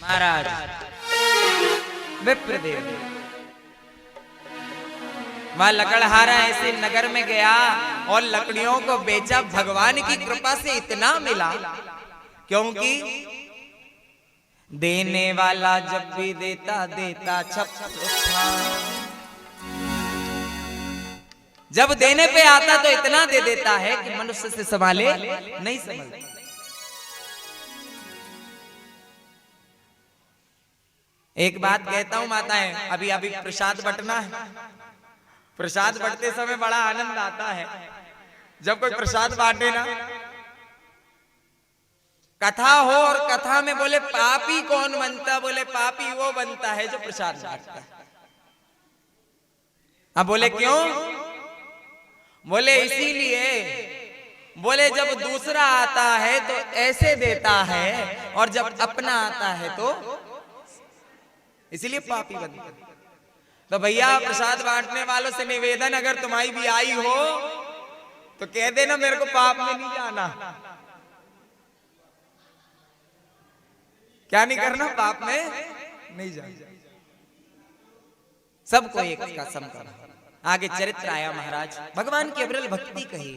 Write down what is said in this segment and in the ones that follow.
महाराज विप्रदेव वहां लकड़हारा ऐसे नगर में गया और लकड़ियों को बेचा। भगवान की कृपा से इतना मिला, क्योंकि देने वाला जब भी देता देता छप था। जब देने पे आता तो इतना दे देता है कि मनुष्य से संभाले नहीं संभलता। एक बात कहता हूं माताएं, अभी अभी प्रसाद बंटना है। प्रसाद बंटते समय बड़ा आनंद आता है जब कोई प्रसाद बांटे ना। कथा हो और कथा में बोले पापी कौन बनता, बोले पापी वो बनता है जो प्रसाद बांटता है। अब बोले क्यों? बोले इसीलिए, बोले जब दूसरा आता है तो ऐसे देता है और जब अपना आता है तो इसीलिए पापी बनता है। तो भैया प्रसाद बांटने वालों से निवेदन, अगर तुम्हारी भी आई हो तो कह देना मेरे को पाप में नहीं जाना। क्या नहीं करना? पाप में नहीं जाना। सबको एक का सम करना। आगे चरित्र आया महाराज, भगवान की अविरल भक्ति कही।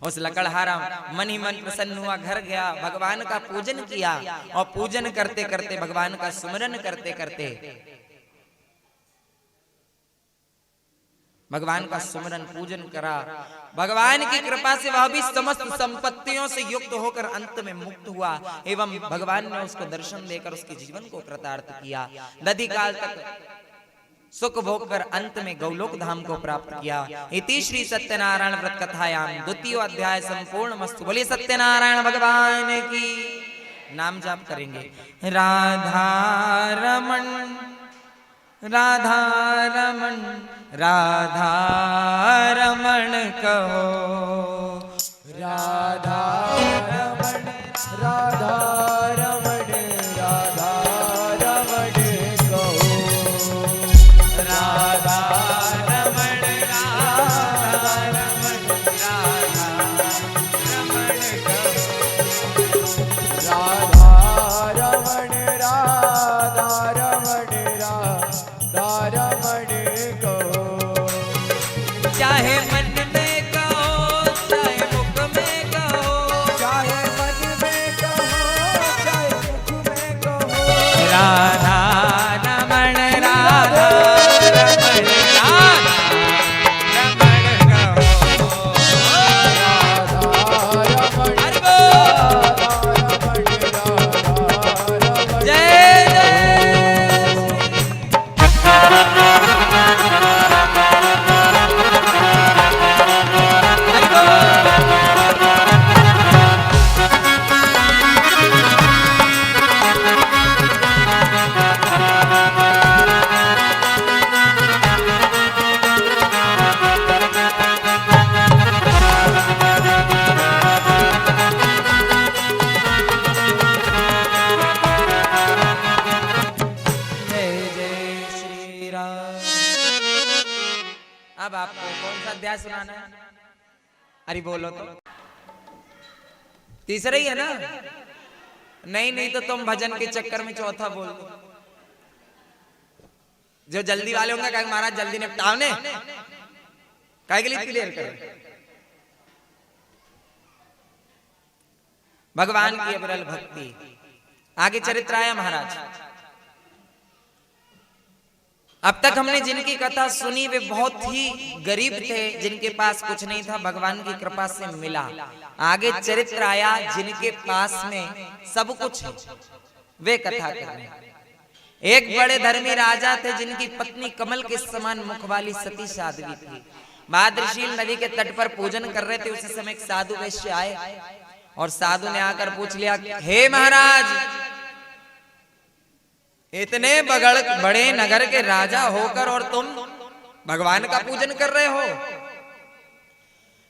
उस लकड़हारा मन ही मन प्रसन्न हुआ, घर गया, भगवान का पूजन किया और पूजन करते करते भगवान का सुमिरन करते करते भगवान का सुमिरन पूजन करा। भगवान की कृपा से वह भी समस्त संपत्तियों से युक्त होकर अंत में मुक्त हुआ एवं भगवान ने उसको दर्शन देकर उसके जीवन को कृतार्थ किया। दधि काल तक सुख भोग कर अंत में गौलोक धाम को प्राप्त किया। इति श्री सत्यनारायण व्रत कथायाम द्वितीय अध्याय संपूर्ण मस्तु। बोलिए सत्यनारायण भगवान की। नाम जाप करेंगे। राधा रमन राधा रमन राधा रमन कहो, राधा रमन राधा रमन राधा रमन कहो, राधा रमन राधा रमन राधा रमन कहो, राधा रमन राधा रमन राधा रमन कहो। चाहे मन में कहो चाहे मुख में कहो, चाहे मन में कहो चाहे मुख में कहो, राधा रमन राधा रमन राधा रमन कहो। राधा रमन हरि बोल। जय जय हरि बोल। जय जय श्री राम। अब आपको कौन सा अध्याय सुनाना है? अरे बोलो तो। तीसरा ही है ना? नहीं नहीं तो तुम भजन के चक्कर में चौथा बोल दो। जो जल्दी वाले होंगे कहेंगे महाराज जल्दी निपटाओ ने, काहे के लिए इतनी देर करें? भगवान की अविरल भक्ति। आगे चरित्र आया महाराज। अब तक हमने जिनकी कथा सुनी वे बहुत ही गरीब थे, जिनके पास कुछ नहीं था, भगवान की कृपा से मिला। आगे चरित्र आया जिनके पास में सब कुछ है, वे कथा कर रहे हैं। एक बड़े धर्मी राजा थे जिनकी पत्नी कमल के समान मुख वाली सती साध्वी थी। भाद्रशील नदी के तट पर पूजन कर रहे थे। उसी समय एक साधु वैश्य आए और साधु ने आकर पूछ लिया, हे महाराज, इतने बड़े नगर के राजा होकर और तुम भगवान का पूजन कर रहे हो?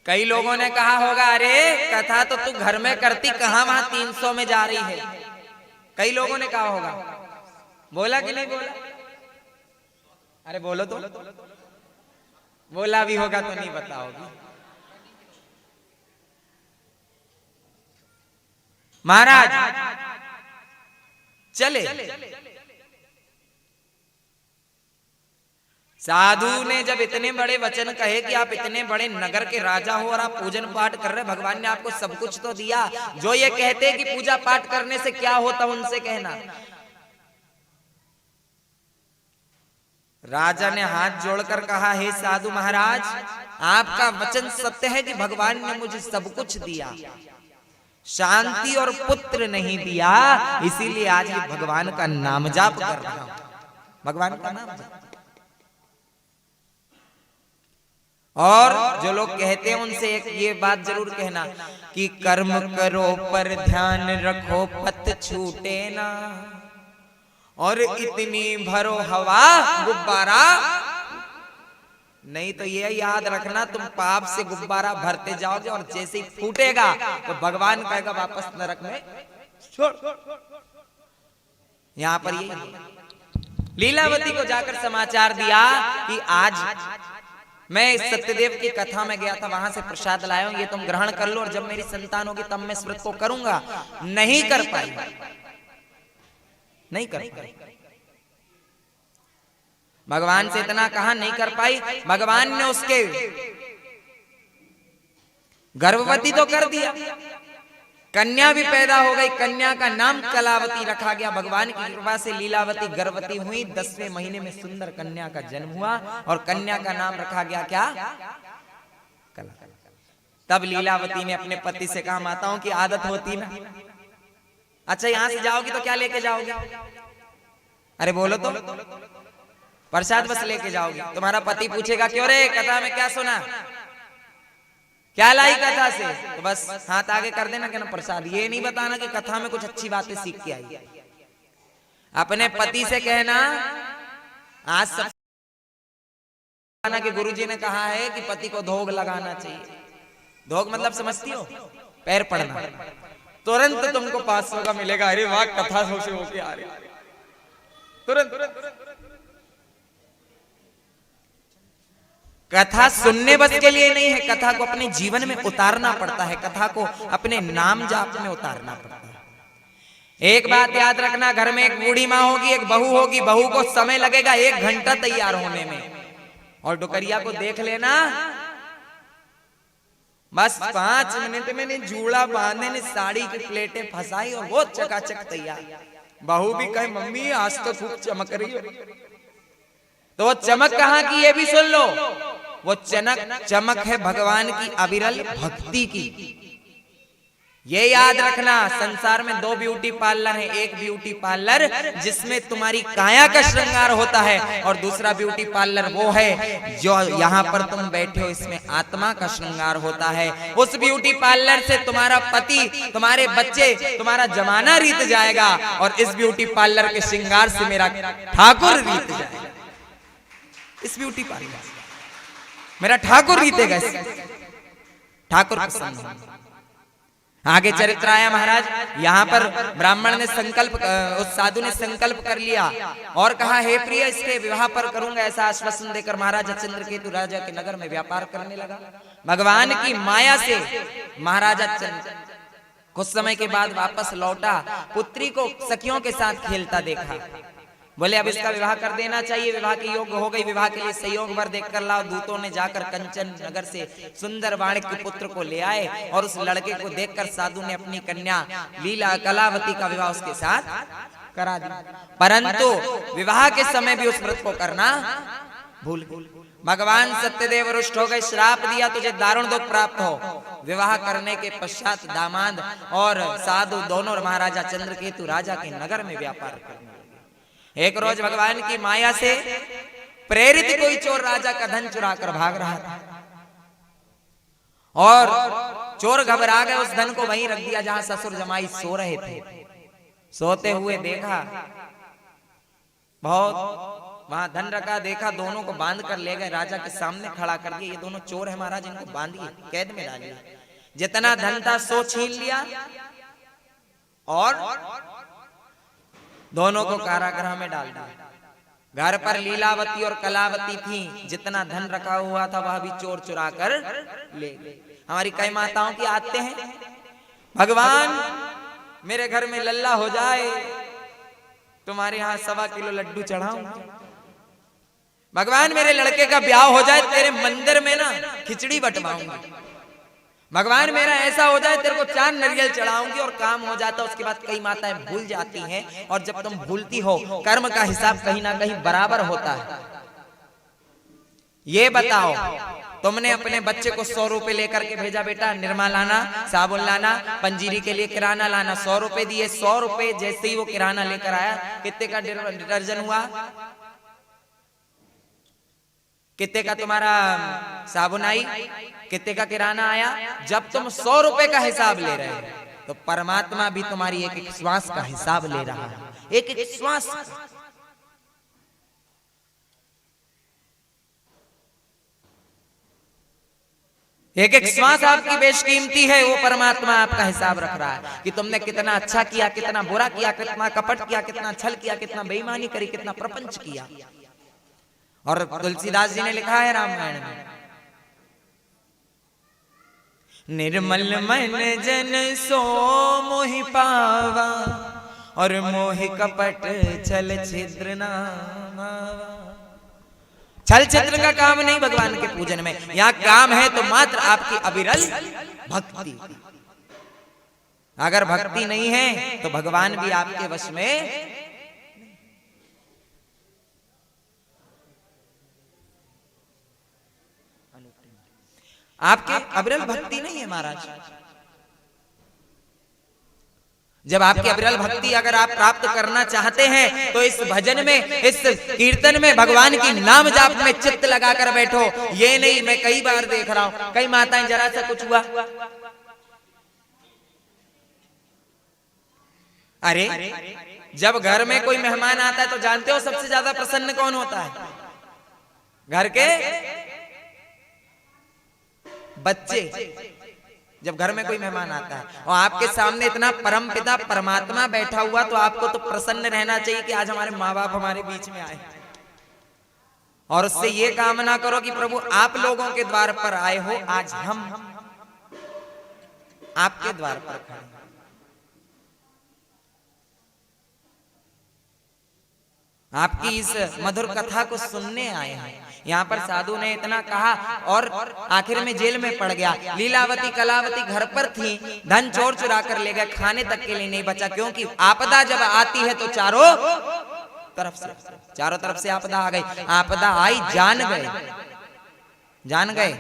कई लोगों ने कहा होगा, अरे कथा तो तू घर में करती, कहां वहां 300 में जा रही है। कई लोगों ने कहा होगा। बोला कि नहीं बोला? अरे बोलो तो। बोला भी होगा तो नहीं बताओगी। महाराज चले। साधु ने जब इतने बड़े वचन कहे कि आप इतने बड़े नगर के राजा हो और आप पूजन पाठ कर रहे, भगवान ने आपको सब कुछ तो दिया, जो ये कहते हैं कि पूजा पाठ करने से क्या होता उनसे कहना। राजा ने हाथ जोड़कर कहा, हे साधु महाराज, आपका वचन सत्य है कि भगवान ने मुझे सब कुछ दिया, शांति और पुत्र नहीं दिया, इसीलिए आज ये भगवान का नाम जाप कर रहा हूं, भगवान का नाम जाप। और जो लोग कहते हैं उनसे एक ये बात जरूर कहना कि कर्म करो पर ध्यान रखो, पत छूटे ना, और इतनी भरो हवा गुब्बारा, नहीं तो ये याद रखना तुम पाप से गुब्बारा भरते जाओगे और जैसे ही फूटेगा तो भगवान कहेगा वापस नरक में छोड़। यहां पर ये लीलावती को जाकर समाचार दिया कि आज मैं इस सत्यदेव की कथा में गया था, वहां से प्रसाद लाया हूं, ये तुम ग्रहण कर लो और जब मेरी संतान होगी तब मैं इस व्रत को करूंगा। नहीं कर पाई, नहीं कर पाई। भगवान से इतना कहा, नहीं कर पाई। भगवान ने उसके गर्भवती तो कर दिया, कन्या भी पैदा हो गई, कन्या का नाम कलावती रखा गया। भगवान की कृपा से लीलावती गर्भवती हुई, 10वें महीने में सुंदर कन्या का जन्म हुआ और कन्या का नाम रखा गया क्या? कला। तब लीलावती ने अपने पति से कहा, माताओं की आदत होती ना, अच्छा यहां से जाओगी तो क्या लेके जाओगे? अरे बोलो तो, प्रसाद बस लेके जाओगी। तुम्हारा पति पूछेगा, क्यों रे, कथा में क्या सुना, क्या लाई कथा से? तो बस हाथ आगे कर देना, कहना प्रसाद। ये नहीं बताना कि कथा में कुछ अच्छी बातें सीख के आई। अपने पति से कहना, आज सब कि गुरुजी ने कहा है कि पति को धोग लगाना चाहिए। धोग मतलब समझती हो? पैर पड़ना। तुरंत तुमको 500 का मिलेगा। अरे वाह, कथा से होके आ रही, तुरंत। कथा सुनने बस के लिए नहीं है, कथा को अपने जीवन में उतारना पड़ता है, कथा को अपने नाम जाप में उतारना पड़ता है। एक बात याद रखना, घर में एक बूढ़ी माँ होगी, एक बहू होगी, बहू को समय लगेगा 1 घंटा तैयार होने में, और डुकरिया को देख लेना बस 5 मिनट में ने जूड़ा बांधे ने साड़ी की प्लेटें फंसाई और वो चकाचक तैयार। बहू भी कहे, मम्मी आज तो खूब चमक रही हो। तो वो चमक कहाँ की ये भी सुन लो, वो चमक है भगवान की अविरल भक्ति की। ये याद रखना, संसार में 2 ब्यूटी पार्लर है, एक ब्यूटी पार्लर जिसमें तुम्हारी काया का श्रृंगार होता है, और दूसरा ब्यूटी पार्लर वो है जो यहाँ पर तुम बैठे हो, इसमें आत्मा का श्रृंगार होता है। उस ब्यूटी पार्लर से तुम्हारा पति, तुम्हारे बच्चे, तुम्हारा जमाना रीत जाएगा, और इस ब्यूटी पार्लर के श्रृंगार से मेरा ठाकुर रीत जाएगा। इस ब्यूटी पार्लर मेरा ठाकुर रीतेगा, ठाकुर प्रसन्न। आगे चरित्र आया महाराज, यहाँ पर ब्राह्मण ने संकल्प, उस साधु ने संकल्प कर लिया और कहा, हे प्रिय, इसके विवाह पर करूंगा, ऐसा आश्वासन देकर महाराजा चंद्रकेतु राजा के नगर में व्यापार करने लगा। भगवान की माया से महाराजा चंद्र कुछ समय के बाद वापस लौटा, पुत्री को सखियों के साथ खेलता देखा। बोले अब इसका विवाह कर देना चाहिए, विवाह के योग्य हो गई, विवाह के लिए संयोग वर देख कर लाओ। दूतों ने जाकर कंचन नगर से सुंदर वाणिक के पुत्र को ले आए, और उस लड़के को देखकर साधु ने अपनी कन्या लीला कलावती का विवाह उसके साथ करा दिया। परंतु विवाह के समय भी उस व्रत को करना भूल गए। भगवान सत्यदेव रुष्ट हो गए, श्राप दिया, तुझे दारुण दुख प्राप्त हो। विवाह करने के पश्चात दामाद और साधु दोनों महाराजा चंद्रकेतु राजा के नगर में व्यापार करने। एक रोज भगवान की माया से प्रेरित कोई चोर राजा का धन चुरा कर भाग रहा था, और चोर घबरा गए, उस धन को वहीं रख दिया जहां ससुर जमाई सो रहे थे। सोते हुए देखा, बहुत वहां धन रखा, देखा, दोनों को बांध कर ले गए, राजा के सामने खड़ा कर दिया। ये दोनों चोर है महाराज, इनको बांधिए, कैद में डालिए। जितना धन था सो छीन लिया, और दोनों को कारागृह में डाल दिया। घर पर लीलावती और कलावती थी, जितना धन रखा हुआ था वह भी चोर चुरा कर ले गए। हमारी कई माताओं की आते हैं, भगवान मेरे घर में लल्ला हो जाए, तुम्हारे यहाँ 1.25 किलो लड्डू चढ़ाऊं। भगवान मेरे लड़के का ब्याह हो जाए, तेरे मंदिर में ना खिचड़ी बंटवाऊंगी। भगवान मेरा ऐसा हो जाए, तेरे को 4 नारियल चढ़ाऊंगी और काम हो जाता। उसके बाद कई माताएं भूल जाती हैं, और जब तुम भूलती हो, कर्म का हिसाब कहीं ना कहीं बराबर होता है। ये बताओ, तुमने अपने बच्चे को 100 रुपए लेकर के भेजा, बेटा निरमा लाना, साबुन लाना, पंजीरी के लिए किराना लाना, 100 रुपए दिए। 100 रुपए जैसे ही वो किराना लेकर आया, कितने का डिटर्जेंट हुआ, कितने का तुम्हारा साबुन आई, कितने का किराना आया। जब तुम 100 रुपए का हिसाब ले रहे हो, तो परमात्मा भी तुम्हारी एक एक श्वास का हिसाब ले रहा है, एक एक श्वास। एक एक श्वास आपकी बेशकीमती है, वो परमात्मा आपका हिसाब रख रहा है कि तुमने कितना अच्छा किया, कितना बुरा किया, कितना कपट किया, कितना छल किया, कितना बेईमानी करी, कितना प्रपंच किया। और तुलसीदास जी ने लिखा है रामायण में, निर्मल मन जन सो मोहि पावा, और मोहि कपट छल छिद्र ना मावा। छल छिद्र का काम नहीं भगवान के पूजन में, यहाँ काम है तो मात्र आपकी अविरल भक्ति। अगर भक्ति नहीं है तो भगवान भी आपके वश में। आपके अविरल भक्ति नहीं है महाराज। जब आपकी अविरल भक्ति अगर आप प्राप्त करना चाहते हैं, तो इस भजन में, इस कीर्तन में भगवान की नाम जाप में चित्त लगाकर बैठो। ये नहीं, मैं कई बार देख रहा हूं, कई माताएं जरा सा कुछ हुआ, अरे जब घर में कोई मेहमान आता है तो जानते हो सबसे ज्यादा प्रसन्न कौन होता है? घर के बच्चे। जब घर में कोई मेहमान आता है और आपके सामने इतना परमपिता परमात्मा बैठा हुआ, तो आपको तो प्रसन्न रहना चाहिए कि आज हमारे माँ बाप हमारे बीच में आए, और उससे ये कामना करो कि प्रभु आप लोगों के द्वार पर आए हो, आज हम आपके द्वार पर खड़े हैं। आपकी इस मधुर कथा को सुनने आए हैं। यहाँ पर साधु ने इतना कहा और आखिर में जेल में पड़ गया। लीलावती कलावती घर पर थी, धन चोर चुरा कर ले गए, खाने तक के लिए नहीं बचा, क्योंकि आपदा जब आती है तो चारों तरफ से आपदा आ गई। आपदा आई, जान गए।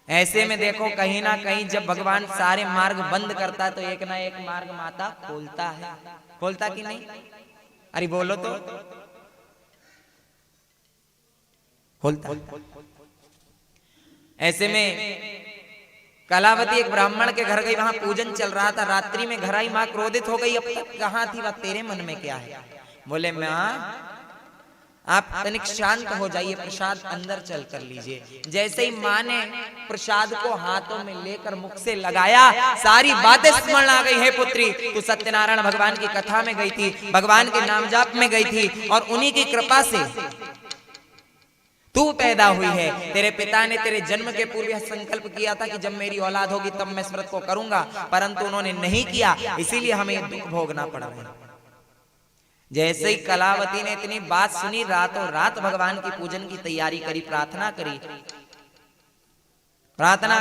ऐसे में देखो, कहीं ना कहीं जब भगवान सारे मार्ग बंद करता है, तो एक ना एक मार्ग माता खोलता है। खोलता कि नहीं? अरे बोलो तो, खोलता। ऐसे में कलावती एक ब्राह्मण के घर गई, वहां पूजन चल रहा था। रात्रि में घर आई, मां क्रोधित हो गई, अब तक कहां थी वह, तेरे मन में क्या है? बोले मां आप तनिक शांत हो जाइए, प्रसाद अंदर चल कर लीजिए। जैसे ही मां ने प्रसाद को हाथों में लेकर मुख से लगाया, सारी बातें स्मरण आ गई। है पुत्री, तू सत्यनारायण भगवान की कथा में गई थी, भगवान के नाम जाप में गई थी, और उन्हीं की कृपा से तू पैदा हुई है। तेरे पिता ने तेरे जन्म के पूर्व यह संकल्प किया था कि जब मेरी औलाद होगी तब मैं इस व्रत को करूंगा, परंतु उन्होंने नहीं किया, इसीलिए हमें दुख भोगना पड़ रहा है। जैसे ही कलावती ने इतनी बात सुनी, रातों रात भगवान की पूजन की तैयारी करी, प्रार्थना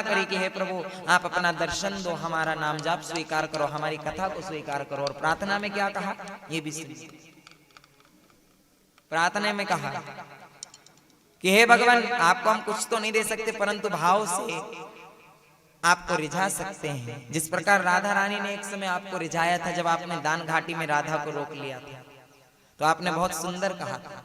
करी कि हे प्रभु आप अपना दर्शन दो, हमारा नाम जाप स्वीकार करो, हमारी कथा को स्वीकार करो। और प्रार्थना में क्या कहा ये भी सुनिए। प्रार्थना में कहा कि हे भगवान आपको हम कुछ तो नहीं दे सकते, परंतु भाव से आपको रिझा सकते हैं। जिस प्रकार राधा रानी ने एक समय आपको रिझाया था, जब आपने दान घाटी में राधा को रोक लिया था, तो आपने बहुत सुंदर कहा था